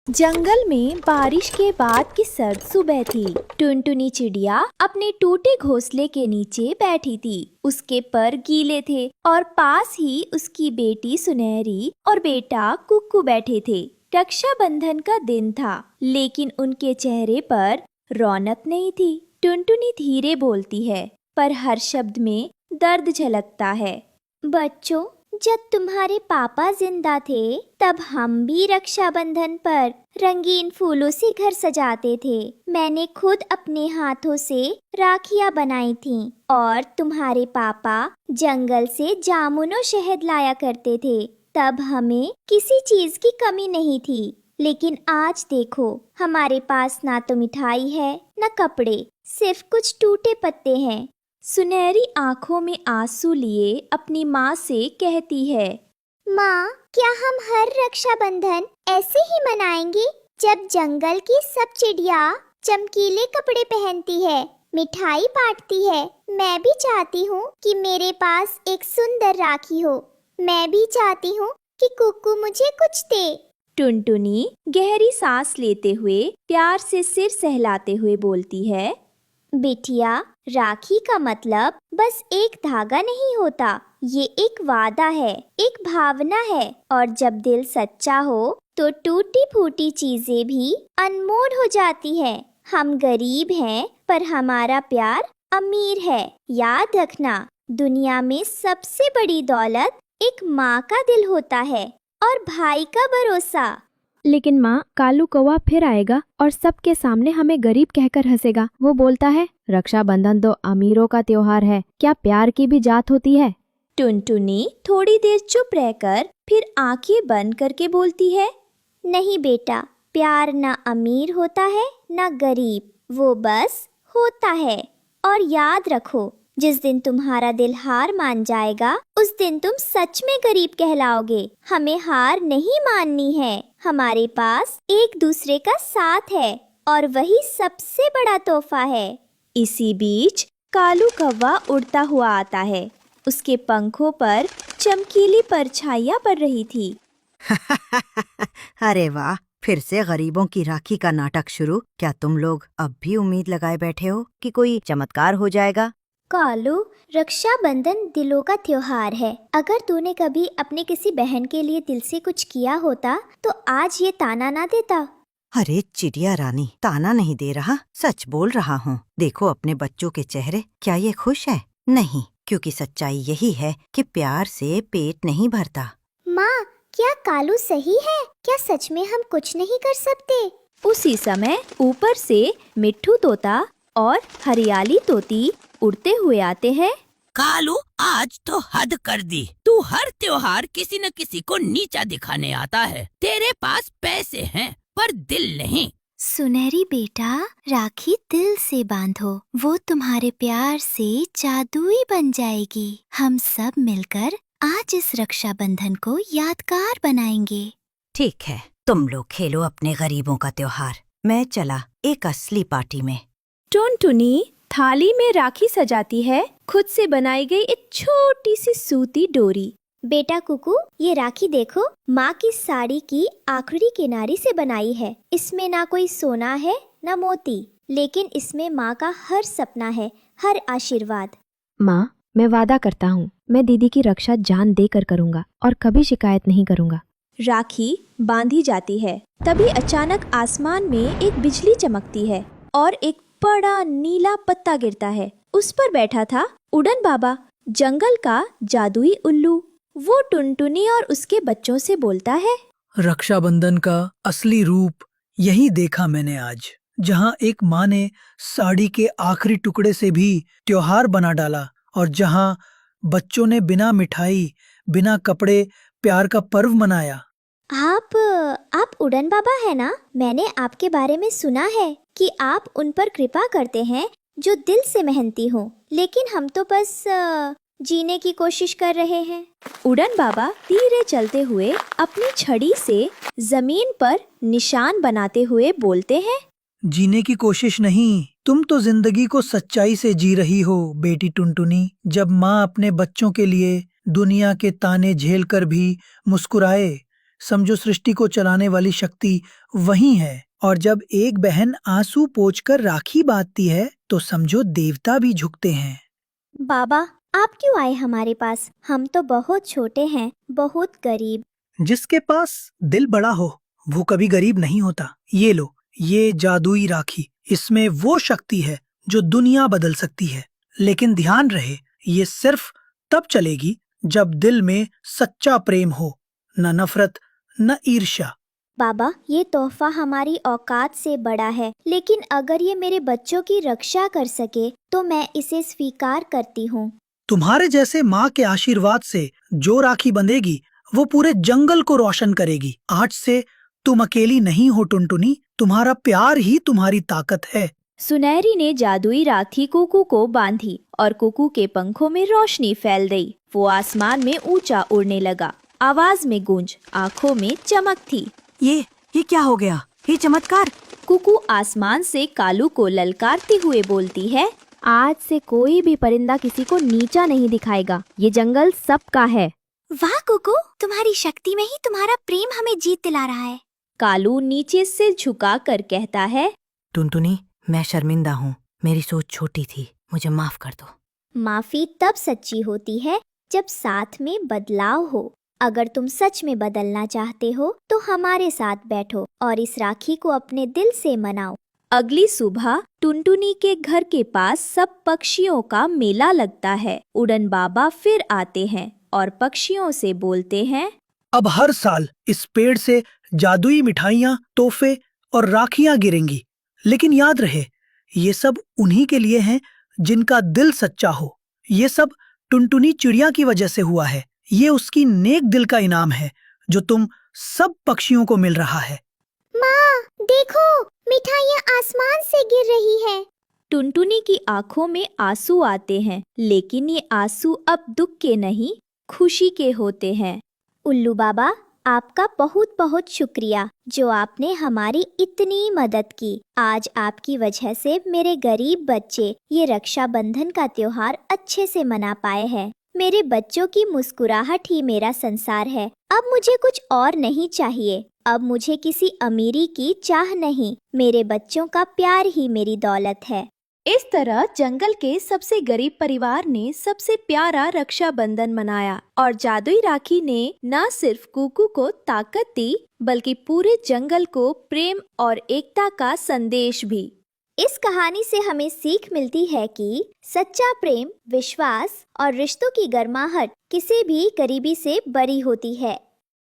जंगल में बारिश के बाद की सर्द सुबह थी। टुनटुनी चिड़िया अपने टूटे घोंसले के नीचे बैठी थी। उसके पर गीले थे और पास ही उसकी बेटी सुनहरी और बेटा कुक्कू बैठे थे। रक्षाबंधन का दिन था, लेकिन उनके चेहरे पर रौनक नहीं थी। टुनटुनी धीरे बोलती है, पर हर शब्द में दर्द झलकता है। बच्चों, जब तुम्हारे पापा जिंदा थे, तब हम भी रक्षाबंधन पर रंगीन फूलों से घर सजाते थे। मैंने खुद अपने हाथों से राखियां बनाई थीं और तुम्हारे पापा जंगल से जामुन और शहद लाया करते थे। तब हमें किसी चीज की कमी नहीं थी। लेकिन आज देखो, हमारे पास ना तो मिठाई है, न कपड़े, सिर्फ कुछ टूटे पत्ते हैं। सुनहरी आंखों में आंसू लिए अपनी माँ से कहती है, माँ, क्या हम हर रक्षाबंधन ऐसे ही मनाएंगे? जब जंगल की सब चिड़िया चमकीले कपड़े पहनती है, मिठाई बांटती है, मैं भी चाहती हूँ कि मेरे पास एक सुंदर राखी हो। मैं भी चाहती हूँ कि कुक्कू मुझे कुछ दे। टुनटुनी गहरी सांस लेते हुए प्यार से सिर सहलाते हुए बोलती है, बिटिया, राखी का मतलब बस एक धागा नहीं होता, ये एक वादा है, एक भावना है। और जब दिल सच्चा हो तो टूटी फूटी चीजें भी अनमोल हो जाती हैं। हम गरीब हैं, पर हमारा प्यार अमीर है। याद रखना, दुनिया में सबसे बड़ी दौलत एक माँ का दिल होता है और भाई का भरोसा। लेकिन माँ, कालू कौवा फिर आएगा और सबके सामने हमें गरीब कहकर हंसेगा। वो बोलता है, रक्षाबंधन तो अमीरों का त्योहार है, क्या प्यार की भी जात होती है? टुनटुनी थोड़ी देर चुप रहकर फिर आंखें बंद करके बोलती है, नहीं बेटा, प्यार ना अमीर होता है ना गरीब, वो बस होता है। और याद रखो, जिस दिन तुम्हारा दिल हार मान जाएगा, उस दिन तुम सच में गरीब कहलाओगे। हमें हार नहीं माननी है। हमारे पास एक दूसरे का साथ है और वही सबसे बड़ा तोहफा है। इसी बीच कालू कौवा उड़ता हुआ आता है। उसके पंखों पर चमकीली परछाइयां पड़ रही थी। अरे वाह, फिर से गरीबों की राखी का नाटक शुरू। क्या तुम लोग अब भी उम्मीद लगाए बैठे हो कि कोई चमत्कार हो जाएगा? कालू, रक्षाबंधन दिलों का त्योहार है। अगर तूने कभी अपने किसी बहन के लिए दिल से कुछ किया होता तो आज ये ताना ना देता। अरे चिड़िया रानी, ताना नहीं दे रहा, सच बोल रहा हूँ। देखो अपने बच्चों के चेहरे, क्या ये खुश है? नहीं, क्योंकि सच्चाई यही है कि प्यार से पेट नहीं भरता। माँ, क्या कालू सही है? क्या सच में हम कुछ नहीं कर सकते? उसी समय ऊपर से मिट्ठू तोता और हरियाली तोती उड़ते हुए आते हैं। कालू, आज तो हद कर दी। तू हर त्योहार किसी न किसी को नीचा दिखाने आता है। तेरे पास पैसे हैं पर दिल नहीं। सुनहरी बेटा, राखी दिल से बांधो, वो तुम्हारे प्यार से जादुई बन जाएगी। हम सब मिलकर आज इस रक्षाबंधन को यादगार बनाएंगे। ठीक है, तुम लोग खेलो अपने गरीबों का त्योहार, मैं चला एक असली पार्टी में। टुनटुनी थाली में राखी सजाती है, खुद से बनाई गई एक छोटी सी सूती डोरी। बेटा कुकू, ये राखी देखो, माँ की साड़ी की आखिरी किनारी से बनाई है। इसमें ना कोई सोना है ना मोती, लेकिन इसमें माँ का हर सपना है, हर आशीर्वाद। माँ, मैं वादा करता हूँ, मैं दीदी की रक्षा जान देकर करूँगा और कभी शिकायत नहीं करूँगा। राखी बांधी जाती है, तभी अचानक आसमान में एक बिजली चमकती है और एक बड़ा नीला पत्ता गिरता है। उस पर बैठा था उड़न बाबा, जंगल का जादुई उल्लू। वो टुनटुनी और उसके बच्चों से बोलता है, रक्षाबंधन का असली रूप यही देखा मैंने आज, जहाँ एक माँ ने साड़ी के आखिरी टुकड़े से भी त्योहार बना डाला और जहाँ बच्चों ने बिना मिठाई, बिना कपड़े प्यार का पर्व मनाया। आप उड़न बाबा है ना? मैंने आपके बारे में सुना है कि आप उन पर कृपा करते हैं जो दिल से मेहनती हो, लेकिन हम तो बस जीने की कोशिश कर रहे हैं। उड़न बाबा धीरे चलते हुए अपनी छड़ी से जमीन पर निशान बनाते हुए बोलते हैं, जीने की कोशिश नहीं, तुम तो जिंदगी को सच्चाई से जी रही हो बेटी टुनटुनी। जब माँ अपने बच्चों के लिए दुनिया के ताने झेल कर भी मुस्कुराए, समझो सृष्टि को चलाने वाली शक्ति वही है। और जब एक बहन आंसू पोंछकर राखी बांधती है तो समझो देवता भी झुकते हैं। बाबा, आप क्यों आए हमारे पास? हम तो बहुत छोटे हैं, बहुत गरीब। जिसके पास दिल बड़ा हो वो कभी गरीब नहीं होता। ये लो, ये जादुई राखी, इसमें वो शक्ति है जो दुनिया बदल सकती है। लेकिन ध्यान रहे, ये सिर्फ तब चलेगी जब दिल में सच्चा प्रेम हो, न नफरत न ईर्ष्या। बाबा, ये तोहफा हमारी औकात से बड़ा है, लेकिन अगर ये मेरे बच्चों की रक्षा कर सके तो मैं इसे स्वीकार करती हूँ। तुम्हारे जैसे माँ के आशीर्वाद से जो राखी बंधेगी वो पूरे जंगल को रोशन करेगी। आज से तुम अकेली नहीं हो टुनटुनी, तुम्हारा प्यार ही तुम्हारी ताकत है। सुनहरी ने जादुई राखी कुकू को बांधी और कुकू के पंखों में रोशनी फैल गई। वो आसमान में ऊंचा उड़ने लगा। आवाज में गूंज, आंखों में चमक थी। ये क्या हो गया? ये चमत्कार! कुकू आसमान से कालू को ललकारते हुए बोलती है, आज से कोई भी परिंदा किसी को नीचा नहीं दिखाएगा। ये जंगल सबका है। वाह कुकू, तुम्हारी शक्ति में ही तुम्हारा प्रेम हमें जीत दिला रहा है। कालू नीचे से झुका कर कहता है, टुनटुनी, मैं शर्मिंदा हूँ, मेरी सोच छोटी थी, मुझे माफ कर दो। माफी तब सच्ची होती है जब साथ में बदलाव हो। अगर तुम सच में बदलना चाहते हो तो हमारे साथ बैठो और इस राखी को अपने दिल से मनाओ। अगली सुबह टुनटुनी के घर के पास सब पक्षियों का मेला लगता है। उड़न बाबा फिर आते हैं और पक्षियों से बोलते हैं, अब हर साल इस पेड़ से जादुई मिठाइयाँ, तोहफे और राखियाँ गिरेंगी। लेकिन याद रहे, ये सब उन्हीं के लिए हैं जिनका दिल सच्चा हो। ये सब टुनटुनी चिड़िया की वजह से हुआ है। ये उसकी नेक दिल का इनाम है जो तुम सब पक्षियों को मिल रहा है। माँ, देखो, मिठाइयाँ आसमान से गिर रही है। टुनटुनी की आंखों में आंसू आते हैं, लेकिन ये आंसू अब दुख के नहीं, खुशी के होते हैं। उल्लू बाबा, आपका बहुत बहुत शुक्रिया जो आपने हमारी इतनी मदद की। आज आपकी वजह से मेरे गरीब बच्चे ये रक्षाबंधन का त्योहार अच्छे से मना पाए हैं। मेरे बच्चों की मुस्कुराहट ही मेरा संसार है। अब मुझे कुछ और नहीं चाहिए। अब मुझे किसी अमीरी की चाह नहीं, मेरे बच्चों का प्यार ही मेरी दौलत है। इस तरह जंगल के सबसे गरीब परिवार ने सबसे प्यारा रक्षाबंधन मनाया और जादुई राखी ने न सिर्फ कुकू को ताकत दी बल्कि पूरे जंगल को प्रेम और एकता का संदेश भी। इस कहानी से हमें सीख मिलती है कि सच्चा प्रेम, विश्वास और रिश्तों की गर्माहट किसी भी गरीबी से बड़ी होती है।